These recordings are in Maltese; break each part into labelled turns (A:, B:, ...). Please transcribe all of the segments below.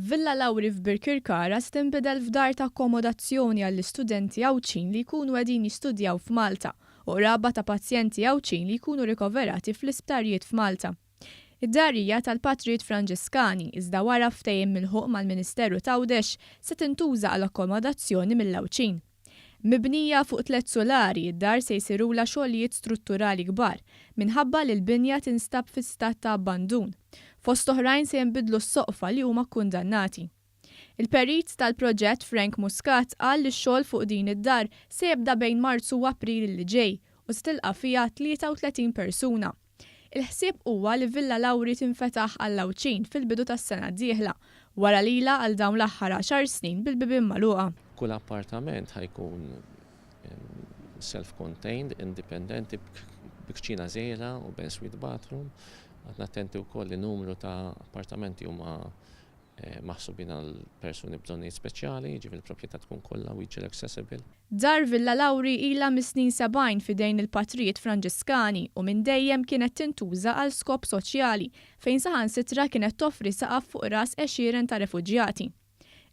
A: Villa Lawri f'Birkirkara stinbidel f'dar ta' akkomodazzjoni għall-istudenti Awċin li jkunu qegħdin jistudjaw f'Malta u raba ta' pazjenti Awċin li jkunu rikoverati fl-isptarijiet f'Malta. Id-dar hija tal-Patrijiet Franġiskani iżda wara ftehim milħuq mal-Ministeru Tawdex se tintuża għall-akkomodazzjoni mill-Awċin. Mibnija fuq 3 solari, id-dar se jsirula xogħlijiet strutturali kbar minħabba li l-binja tinstab fi stat ta' abbandun. Fost oħrajn se jinbidlu s-soqfa li huma kkundannati. Il-perit tal-proġett Frank Muscat qal li x-xogħol fuq din id-dar se jibda bejn Marzu u April li ġej u se tilqa' fiha 33 persuna. Il-ħsieb huwa li Villa Lawri tinfetaħ għall-Awċin fil-bidu tas-sena d-dieħla wara lilha għal dawn l-aħħar 10 snin bil-bibien magħluqa.
B: Kull appartament ħajkun self-contained, indipendenti b'kċina żgħira u b'ensuite bathroom. Għadna attenti wkoll li numru ta' appartamenti huma maħsubin għal persuni b'bżonnijiet speċjali, ġifieri l-proprjetà tkun kollha wheelchair accessible.
A: Dar Villa Lawri ilha mis-snin 70 fidejn il-Patrijiet Franġiskani u minn dejjem kienet tintuża għal skop soċjali fejn saħansitra kienet toffri saqaf fuq ras għexieren ta' refuġjati.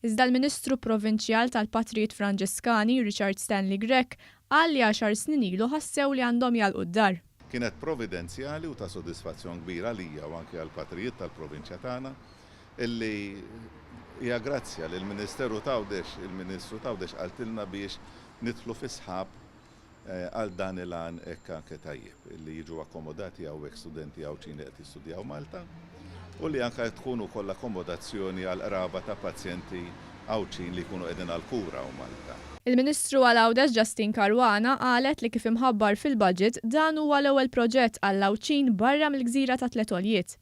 A: Iżda l-Ministru Provinċjal tal-Patrijiet Franġiskani Richard Stanley Grech qal li 10 snin ilu ħassew li għandhom jagħlqu d-dar.
C: Kienet providenzjali u ta' sodisfazzjon kbira lija u anke għall-Patrijiet tal-Provinċja tagħna illi hija grazzja lill Ministeru Tawdex, il-Ministru Tawdex qaltilna biex nidħlu fi sħab għal dan il-għan hekk anke tajjeb illi jiġu akkomodati hawnhekk studenti Awċin li qed jistudjaw Malta u li anke tkun ukoll akkomodazzjoni għal qraba ta' pazjenti Awċin li jkunu qegħdin għal kura u Malta.
A: Il-Ministru għal-Awdex Justin Caruana qalet li kif imħabbar fil-budget dan huwa l-ewwel proġett għall-Awċin barra mill-Gżira ta' Tletoljiet.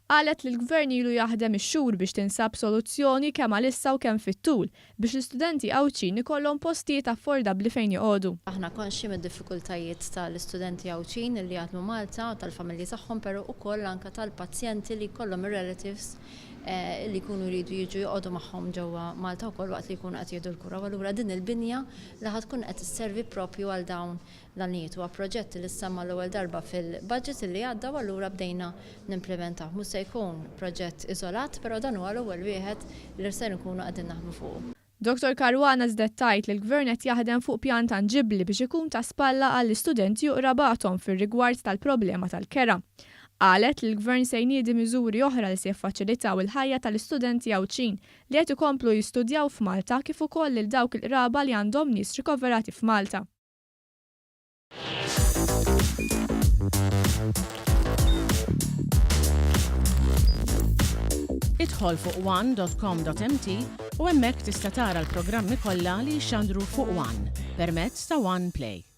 A: Qalet li l-Gvern ilu jaħdem ix-xhur biex tinsab soluzzjoni kemm għalissa u kemm fit-tul biex l-istudenti Awċin ikollhom postijiet affordabbli fejn joqogħdu.
D: Aħna konxi mid-diffikultajiet tal-istudenti Awċin li jaħdmu Malta u tal-familji tagħhom però wkoll anke tal-pazjenti li jkollhom ir-relatives li jkunu jridu jiġu joqogħdu magħhom ġewwa Malta wkoll waqt li jkunu qed jieħdu l-kura. Allura din il-binja li ħad tkun qed isservi proprju għal dawn l-għanijiet huwa proġett li semma l-ewwel darba fil-budget li għadda u allura bdejna nimplementaw. Mhux se jkun proġett iżolat, però dan huwa l-ewwel wieħed li se nkunu qegħdin naħdmu fuq.
A: Dr. Caruana żdettajt li l-Gvern qed jaħdem fuq pjan tanġibbli biex ikun ta' spalla għall-istudenti u qrabagħhom fir-rigward tal-problema tal-kera. Qalet li l-Gvern se jniedi miżuri oħra li se jiffaċilitaw il-ħajja tal-istudenti Awċin li qed ikomplu jistudjaw f'Malta kif ukoll lil dawk il-qraba li għandhom nies rikoverati f'Malta.
E: Idħol fuq one.com.mt u hemmhekk tista' tara l-programmi kollha li jxandru fuq One permezz ta' One Play.